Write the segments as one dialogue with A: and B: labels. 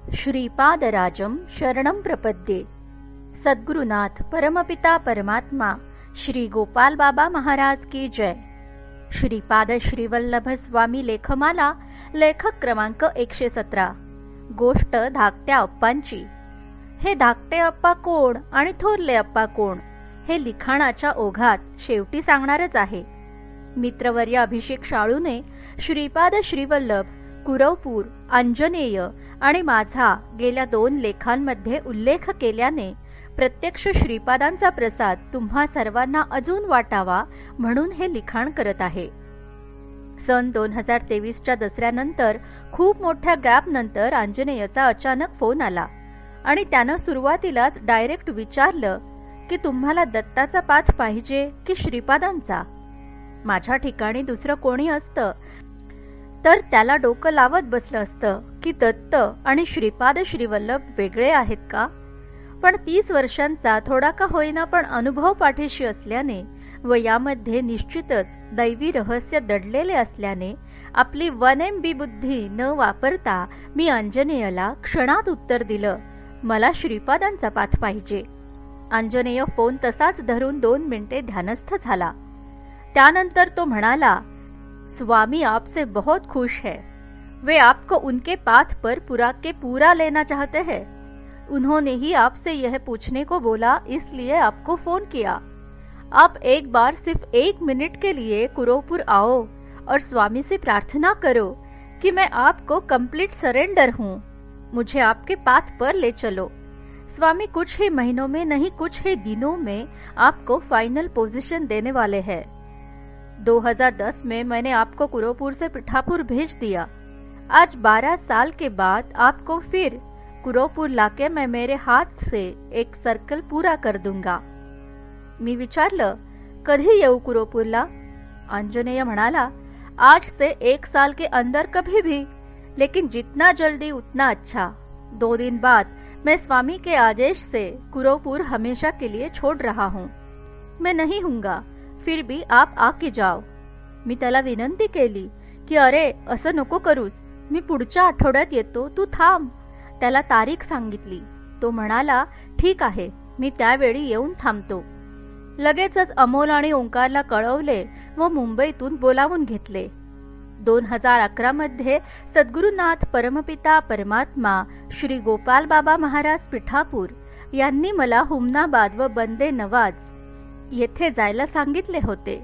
A: श्रीपादराजं शरणं प्रपद्ये। सद्गुरुनाथ परमपिता परमात्मा श्री गोपाल बाबा महाराज की जय। श्रीपाद श्रीवल्लभ स्वामी लेखमाला, लेखक क्रमांक 117। गोष्ट धाकट्या अप्पांची। हे धाकटे अप्पा कोण आणि थोरले अप्पा कोण हे लिखाणाच्या ओघात शेवटी सांगणारच आहे। मित्रवर्य अभिषेक शाळूने श्रीपाद श्रीवल्लभ, कुरवपूर, अंजनेय आणि माझा गेल्या 2 लेखांमध्ये उल्लेख केल्याने प्रत्यक्ष श्रीपादांचा प्रसाद तुम्हा सर्वांना अजून वाटावा म्हणून हे लिखाण करत आहे। सन 2023च्या दसऱ्यानंतर खूप मोठ्या गॅप नंतर अंजनेयचा अचानक फोन आला आणि त्यानं सुरुवातीलाच डायरेक्ट विचारलं की तुम्हाला दत्ताचा पाठ पाहिजे की श्रीपादांचा। माझ्या ठिकाणी दुसरं कोणी असतं तर त्याला डोकं लावत बसलं असतं की दत्त आणि श्रीपाद श्रीवल्लभ वेगळे आहेत का, पण 30 वर्षांचा थोडा का होईना पण अनुभव पाठीशी असल्याने व यामध्ये निश्चितच दैवी रहस्य दडलेले असल्याने आपली 1 MB बुद्धी न वापरता मी अंजनेयला क्षणात उत्तर दिलं, मला श्रीपादांचा पाठ पाहिजे। अंजनेय फोन तसाच धरून 2 मिनिटे ध्यानस्थ झाला। त्यानंतर तो म्हणाला, स्वामी आपसे बहुत खुश है, वे आपको उनके पाथ पर पूरा लेना चाहते हैं। उन्होंने ही आपसे यह पूछने को बोला, इसलिए आपको फोन किया। आप एक बार सिर्फ 1 मिनट के लिए कुरवपुर आओ और स्वामी से प्रार्थना करो कि मैं आपको कंप्लीट सरेंडर हूँ, मुझे आपके पाथ पर ले चलो। स्वामी कुछ ही महीनों में नहीं कुछ ही दिनों में आपको फाइनल पोजीशन देने वाले हैं। 2010 में मैंने आपको कुरवपुर से पिठापुर भेज दिया। आज 12 साल के बाद आपको फिर कुरवपुर लाके मैं मेरे हाथ से एक सर्कल पूरा कर दूंगा। मी विचारलं, कधी येऊ कुरवपुरला? अंजनेय म्हणाला, आज से 1 साल के अंदर कभी भी, लेकिन जितना जल्दी उतना अच्छा। 2 दिन बाद मैं स्वामी के आदेश से कुरवपुर हमेशा के लिए छोड़ रहा हूँ। मैं नहीं हूँगा, फिर भी आप आके जाओ। मी त्याला विनंती केली की अरे असं नको करूस, मी पुढच्या आठवड्यात येतो, तू थांब। त्याला तारीख सांगितली। तो म्हणाला, ठीक आहे, मी त्यावेळी येऊन थांबतो। लगेचच अमोल आणि ओंकारला कळवले व मुंबईतून बोलावून घेतले। 2011 मध्ये सद्गुरुनाथ परमपिता परमात्मा श्री गोपाल बाबा महाराज पिठापूर यांनी मला हुमनाबाद व बंदे नवाज येथे जायला सांगितले होते।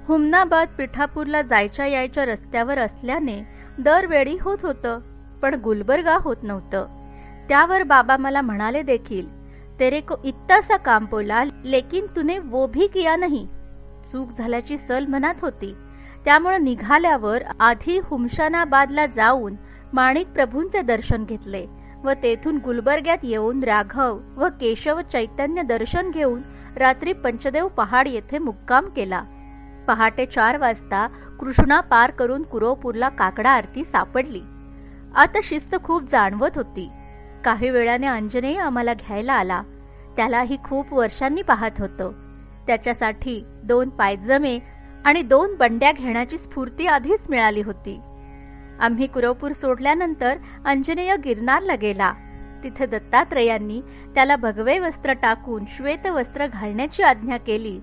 A: हुमनाबाद पिठापूरला जायच्या यायच्या रस्त्यावर असल्याने दरवेळी होत होतं, पण गुलबर्गा होत नव्हतं। त्यावर बाबा मला म्हणाले देखील, तेरे को इतना सा काम बोला लेकिन तूने वो भी किया नहीं। चूक झाल्याची सल मनात होती, त्यामुळे निघाल्यावर आधी हुमशानाबादला जाऊन माणिक प्रभूंचे दर्शन घेतले व तेथून गुलबर्ग्यात येऊन राघव व केशव चैतन्य दर्शन घेऊन रात्री पंचदेव पहाड येथे मुक्काम केला। पहाटे 4 वाजता कृष्णा पार करून कुरवपूरला काकडा आरती सापडली। आता शिस्त खूप जाणवत होती। काही वेळाने अंजनेय आम्हाला घ्यायला आला। त्यालाही खूप वर्षांनी पाहत होतो। त्याच्यासाठी 2 पायजमे आणि 2 बंड्या घेण्याची स्फूर्ती आधीच मिळाली होती। आम्ही कुरवपूर सोडल्यानंतर अंजनेय गिरनारला गेला। तिथे दत्तात्रयांनी त्याला भगवे वस्त्र टाकून श्वेत वस्त्र घालण्याची आज्ञा केली।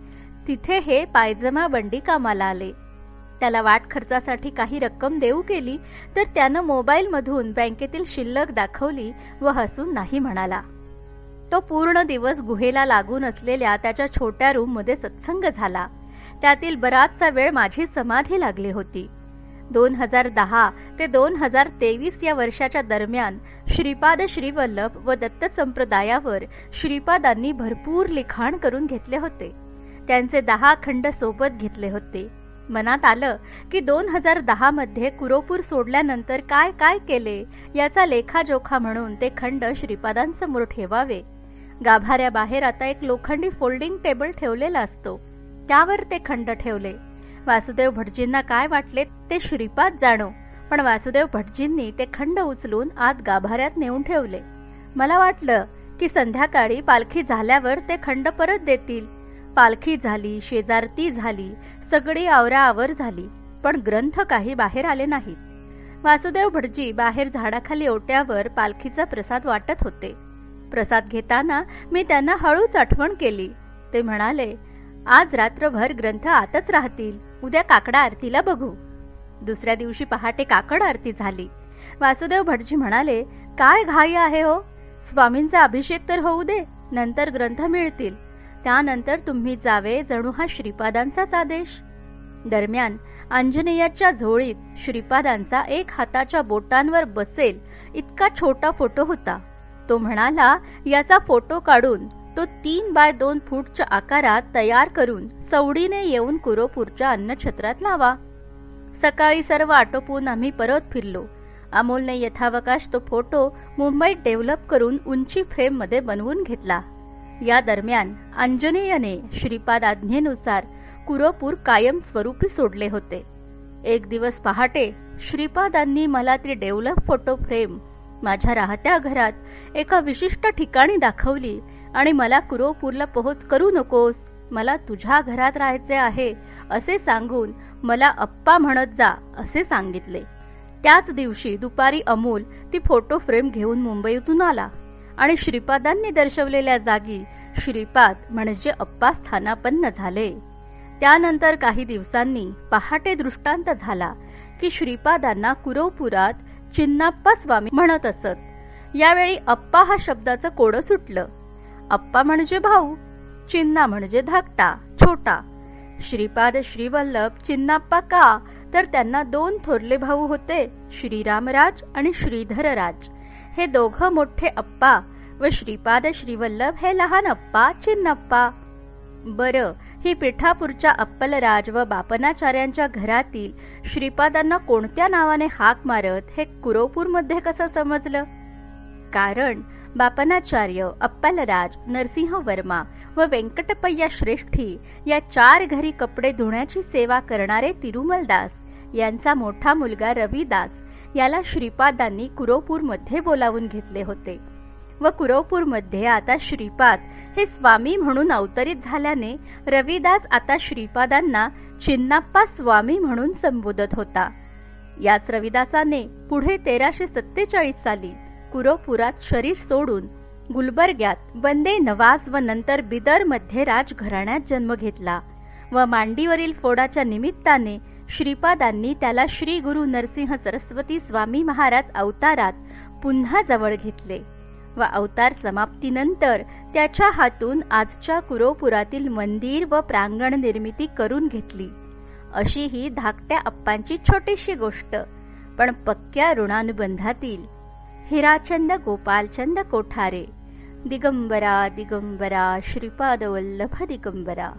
A: तिथे हे पायजमा बंडी कामाला आले। त्याला वाट खर्चासाठी काही रक्कम देऊ केली तर त्यानं मोबाईल मधून बँकेतील शिल्लक दाखवली व हसून नाही म्हणाला। तो पूर्ण दिवस गुहेला लागून असलेल्या त्याच्या छोट्या रूम मध्ये सत्संग झाला। त्यातील बराचसा वेळ माझी समाधी लागली होती। 2010 ते 2023 या वर्षाच्या दरम्यान श्रीपाद श्रीवल्लभ व दत्त संप्रदायावर श्रीपादांनी भरपूर लिखाण करून घेतले होते। त्यांचे 10 खंड सोबत घेतले होते। मनात आलं की 2010 मध्ये कुरवपूर सोडल्यानंतर काय काय केले याचा लेखाजोखा म्हणून ते खंड श्रीपादांसमोर ठेवावे। गाभाऱ्याबाहेर आता एक लोखंडी फोल्डिंग टेबल ठेवलेला असतो, त्यावर ते खंड ठेवले। वासुदेव भटजींना काय वाटले ते श्रीपाद जाणो, पण वासुदेव भटजींनी ते खंड उचलून आत गाभाऱ्यात नेऊन ठेवले। मला वाटलं की संध्याकाळी पालखी झाल्यावर ते खंड परत देतील। पालखी झाली, शेजारती झाली, सगळी आवराआवर झाली, पण ग्रंथ काही बाहेर आले नाहीत। वासुदेव भटजी बाहेर झाडाखाली ओट्यावर पालखीचा प्रसाद वाटत होते. प्रसाद घेताना मी त्यांना हळूच आठवण केली. ते म्हणाले, आज रात्रभर ग्रंथ आतच राहतील, उद्या काकडा आरतीला बघू. दुसऱ्या दिवशी पहाटे काकड आरती झाली. वासुदेव भटजी म्हणाले, काय घाई आहे हो, स्वामींचा अभिषेक तर होऊ दे, नंतर ग्रंथ मिळतील, त्यानंतर तुम्ही जावे, जणू हा श्रीपादांचाच आदेश. दरम्यान आंजनेयाच्या झोळीत श्रीपादांचा एक हाताच्या बोटांवर बसेल इतका छोटा फोटो होता. तो म्हणाला, याचा फोटो काढून तो 3 बाय 2 फूटच्या आकारात तयार करून सवडीने येऊन कुरोपूरच्या अन्नछत्रात लावा. सकाळी सर्व आटोपून आम्ही परत फिरलो. अमोलने यथावकाश तो फोटो मुंबईत डेव्हलप करून उंची फ्रेम मध्ये बनवून घेतला. या दरम्यान आंजनेयने श्रीपाद आज्ञेनुसार कुरोपूर कायम स्वरूपी सोडले होते. एक दिवस पहाटे श्रीपादांनी मला ती डेव्हलप फोटो फ्रेम माझ्या राहत्या घरात एका विशिष्ट ठिकाणी दाखवली आणि मला कुरोपूरला पोहोच करू नकोस, मला तुझ्या घरात राहायचे आहे असे सांगून मला अप्पा म्हणत जा असे सांगितले. त्याच दिवशी दुपारी अमोल ती फोटो फ्रेम घेऊन मुंबईतून आला आणि श्रीपादांनी दर्शवलेल्या जागी श्रीपाद म्हणजे अप्पा स्थानापन्न झाले. त्यानंतर काही दिवसांनी पहाटे दृष्टांत झाला की श्रीपादांना कुरोपुरात चिन्नाप्पा स्वामी म्हणत असत. यावेळी अप्पा हा शब्दाचं कोडं सुटलं. अप्पा म्हणजे भाऊ, चिन्ना म्हणजे धाकटा, छोटा. श्रीपाद श्रीवल्लभ चिन्नाप्पा का, तर त्यांना 2 थोरले भाऊ होते, श्रीरामराज आणि श्रीधरराज. हे दोघं मोठे अप्पा व श्रीपाद श्रीवल्लभ हे लहान अप्पा चिन्नप्पा. बरं, ही पिठापूरच्या अप्पलराज व बापनाचार्यांच्या घरातील श्रीपादांना कोणत्या नावाने हाक मारत हे कुरोपूरमध्ये कसं समजलं? कारण बापनाचार्य, अप्पलराज, नरसिंह वर्मा व व्यंकटपय्या श्रेष्ठी या 4 घरी कपडे धुण्याची सेवा करणारे तिरुमलदास यांचा मोठा मुलगा रविदास याला श्रीपादांनी कुरोपूरमध्ये बोलावून घेतले होते व कुरोपूरमध्ये आता श्रीपाद हे स्वामी म्हणून अवतरित झाल्याने रविदास आता श्रीपादांना चिन्नाप्पा स्वामी म्हणून संबोधत होता. याच रविदासाने पुढे 1347 साली कुरोपुरात शरीर सोडून गुलबर्ग्यात वंदे नवाज व नंतर बिदरमध्ये राजघराण्यात जन्म घेतला व मांडीवरील फोडाच्या निमित्ताने श्रीपादांनी त्याला श्री गुरु नरसिंह सरस्वती स्वामी महाराज अवतारात पुन्हा जवळ घेतले व अवतार समाप्तीनंतर त्याच्या हातून आजच्या कुरोपुरातील मंदिर व प्रांगण निर्मिती करून घेतली. अशी ही धाकट्या अप्पांची छोटीशी गोष्ट, पण पक्क्या ऋणानुबंधातील. हिराचंद गोपालचंद कोठारे. दिगंबरा दिगंबरा श्रीपाद वल्लभ दिगंबरा.